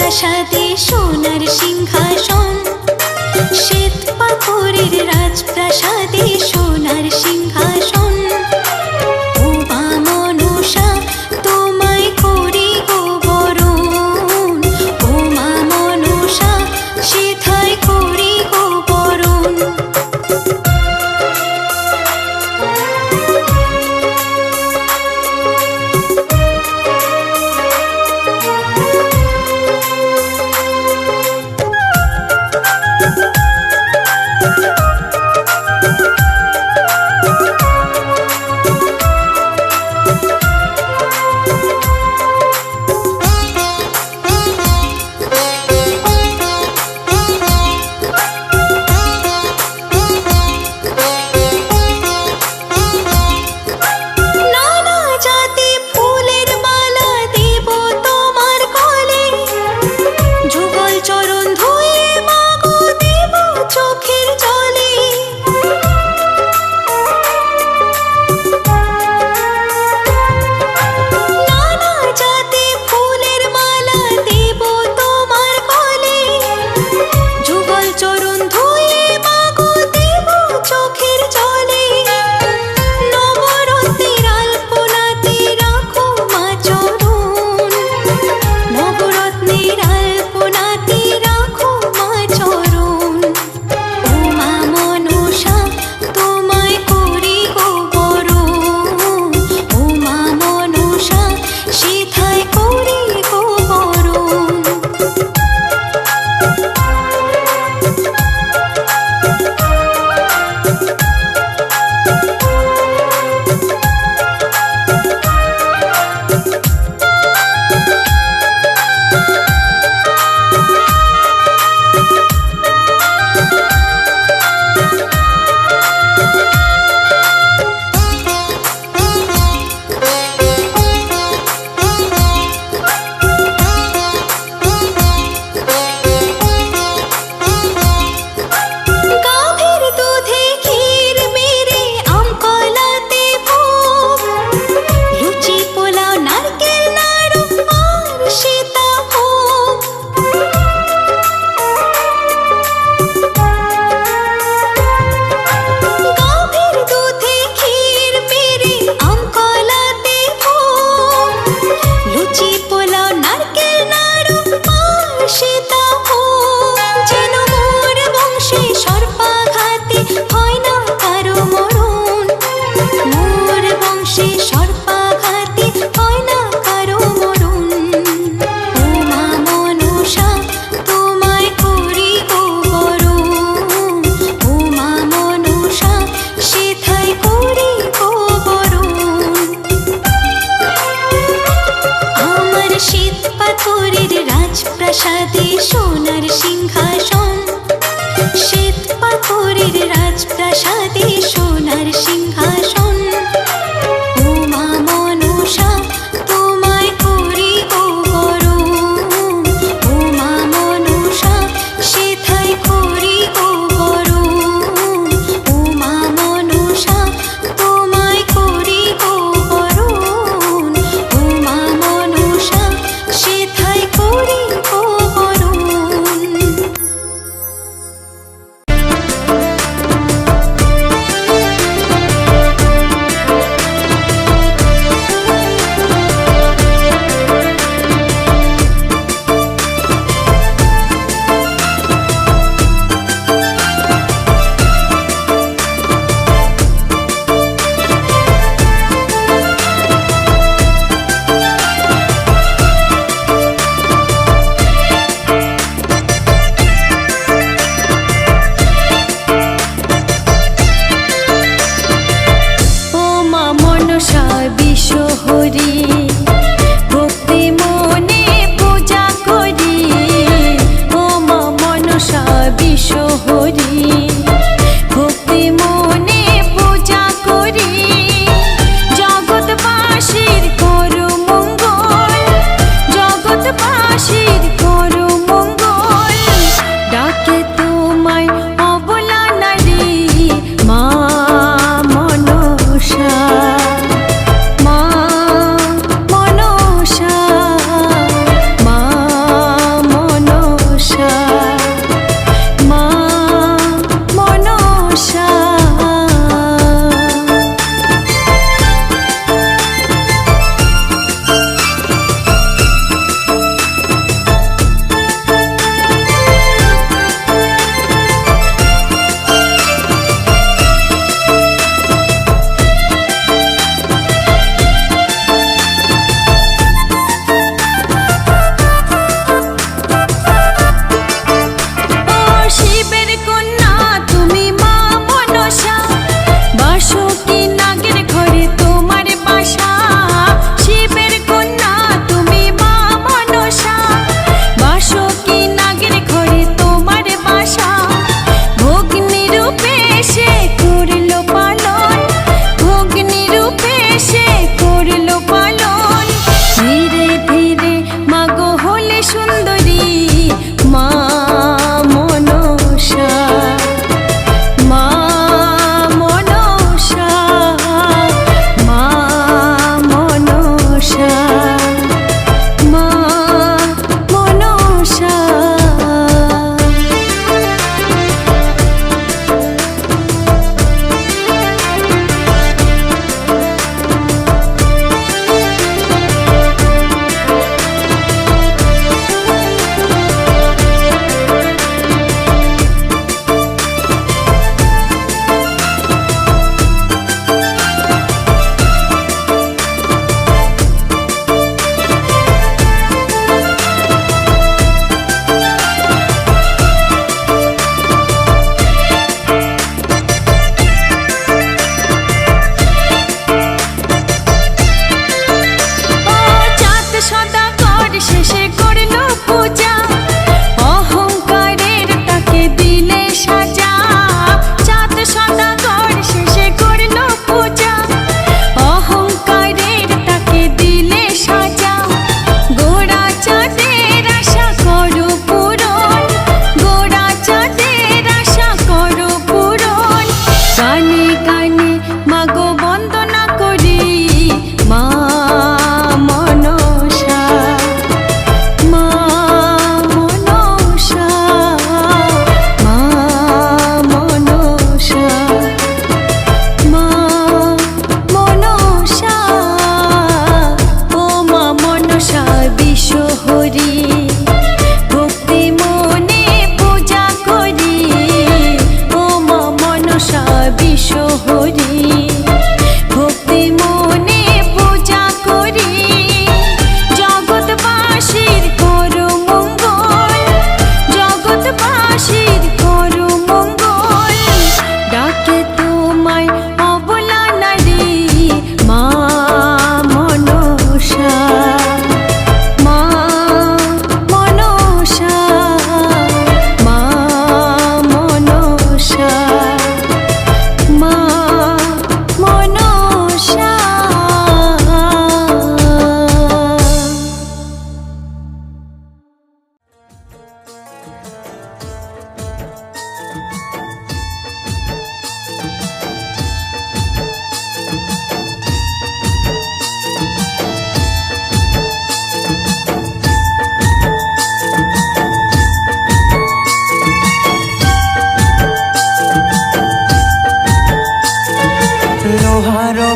রাজপ্রাসাদে সোনার সিংহাসন, শ্বেত পাথরের রাজপ্রাসাদে সোনার সিংহাসন। ও মা মনসা তোমায় করি গো বরণ, ও মা মনসা সেথায় করি গো বরণ।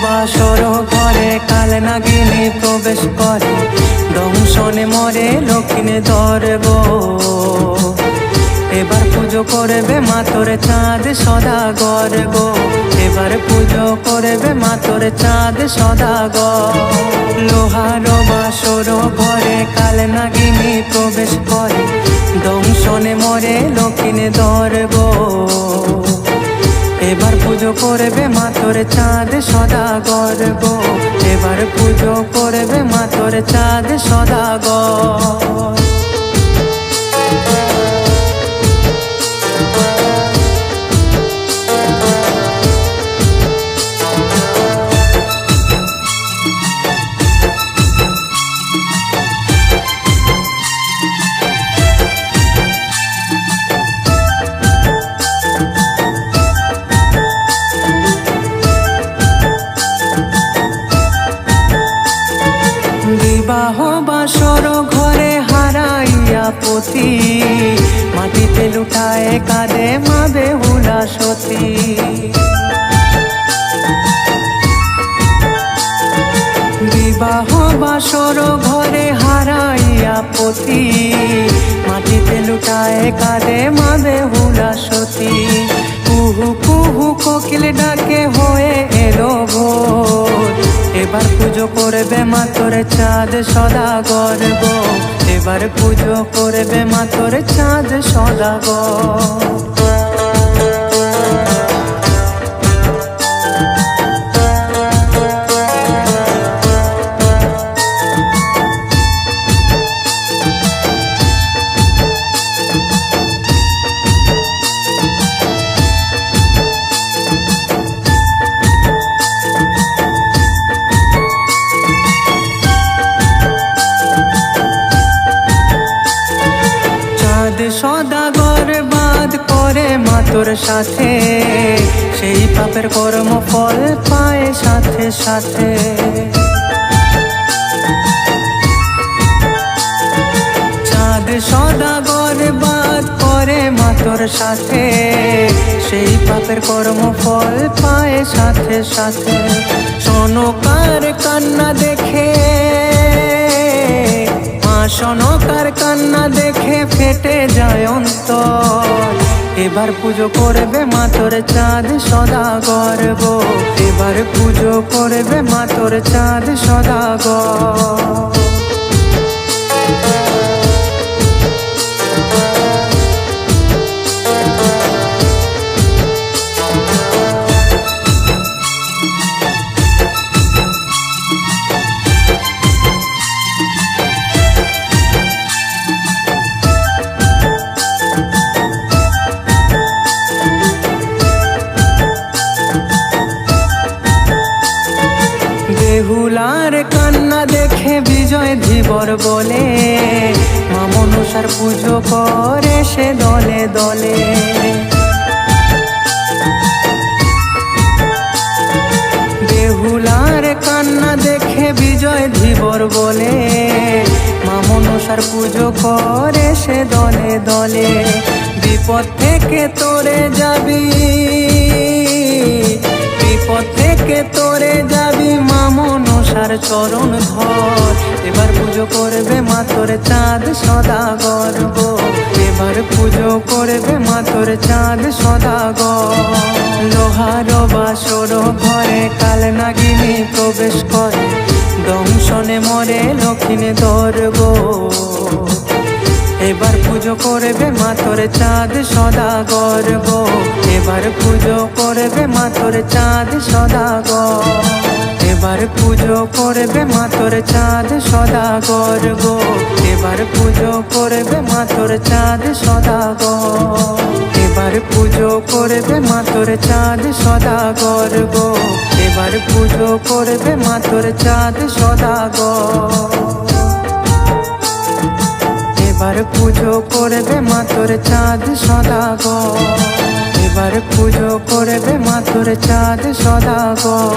বাসর ঘরে কাল নাগিনী প্রবেশ করে, দংশনে মরে লক্ষ্মী ধর গো। এবার পুজো করবে মা তোর চাঁদ সদাগর গো, এবার পুজো করবে মা তোর চাঁদ সদাগর। লোহার বাসর ঘরে কাল নাগিনী প্রবেশ করে, দংশনে মরে লক্ষ্মী ধর গো। এবার পুজো করবে মা তোর চাঁদ সদাগর গো, এবার পুজো করবে মা তোর চাঁদ সদাগর। বিবাহ বাসর ঘরে হারাইয়া পতি, মাটিতে লুটায় কাঁদে মা বেহুলা সতী। বিবাহ বাসর ঘরে হারাইয়া পতি, মাটিতে লুটায় কাঁদে মা বেহুলা সতী। কুহু কুহু কোকিল ডাকে হয়ে এলো ভোর, এবার পুজো করবে মা তোর চাঁদ সদাগর গো, এবার পুজো করবে মা তোর চাঁদ সদাগর। সদাগর বাদ করে মা তোর সাথে, সেই পাপের কর্ম ফল পায় সাথে সাথে। চাঁদ সদাগর বাদ করে মা তোর সাথে, সেই পাপের কর্ম ফল পায় সাথে সাথে। সনকার কান্না দেখে সনকার কান্না দেখে ফেটে যায় অন্তর, এবার পুজো করবে মা তোর চাঁদ সদাগর গো, এবার পুজো করবে মা তোর চাঁদ সদাগর। বেহুলার কান্না দেখে বিজয় ধীবর বলে, মা মনসার পুজো করে সে দলে দলে। বেহুলার কান্না দেখে বিজয় ধীবর বলে, মা মনসার পুজো করে সে দলে দলে। বিপদ থেকে তোরে যাবি, বিপদ থেকে তোরে যাবি মা মনসার চরণ ধর, এবার পুজো করবে মা তোর চাঁদ সদাগর গো, এবার পুজো করবে মা তোর চাঁদ সদাগর। লোহার বাসর ঘরে কাল নাগিনী প্রবেশ করে, দংশনে মরে লক্ষ্মী ধর গো। এবার পুজো করবে মা তোর চাঁদ সদাগর গো, এবার পুজো করবে মা তোর চাঁদ সদাগর। এবার পুজো করবে মা তোর চাঁদ সদাগর গো, এবার পুজো করবে মা তোর চাঁদ সদাগর। এবার পুজো করবে মা তোর চাঁদ সদাগর গো, এবার পুজো করবে মা তোর চাঁদ সদাগর। এবার পুজো করবে মা তোর চাঁদ সদাগর, এবার পুজো করবে মা তোর চাঁদ সদাগর।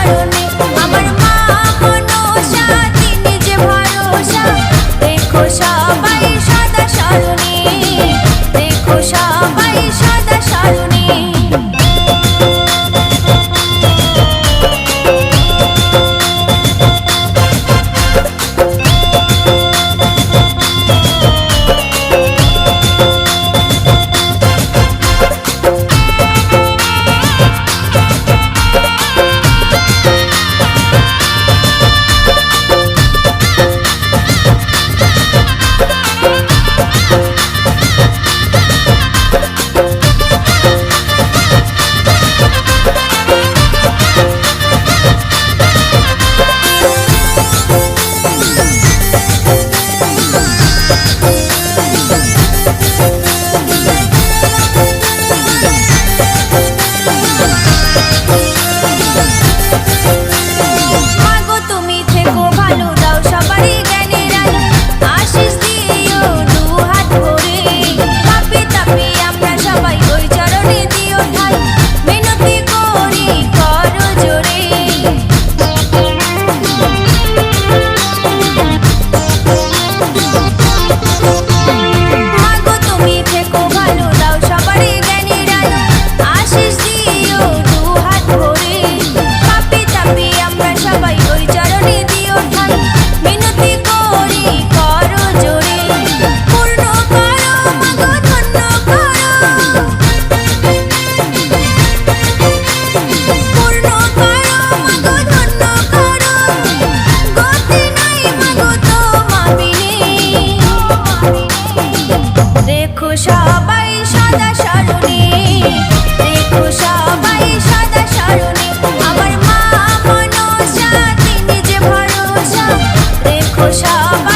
শরণে আমার মা মনসা তিনি যে ভরসা দেখো সবাই সদা শরণে দেখো সবাই সদা শরণে মাগো তুমি থেকো ভালো দাও সবারই জ্ঞানের আলো আশিস দিও দু হাত ভরে পাপি তাপি আমরা সবাই ওই চরণে দিও ঠাই মিনতি করি করো জোরে মাগো তুমি থেকো ভালো দাও সবারই জ্ঞানের আলো আশিস দিও দু হাত ভরে পাপি তাপি আমরা সবাই ওই চরণে দিও ঠাই মিনতি করি করো জোরে পূর্ণ করো মাগো ধন্য করো পূর্ণ করো মাগো ধন্য করো গতি নাই মাগো তোমা বিনে দেখো সবাই সদা শরণে দেখো সবাই সদা শরণে আমার মা মনসা তিনি যে ভরসা দেখো সবাই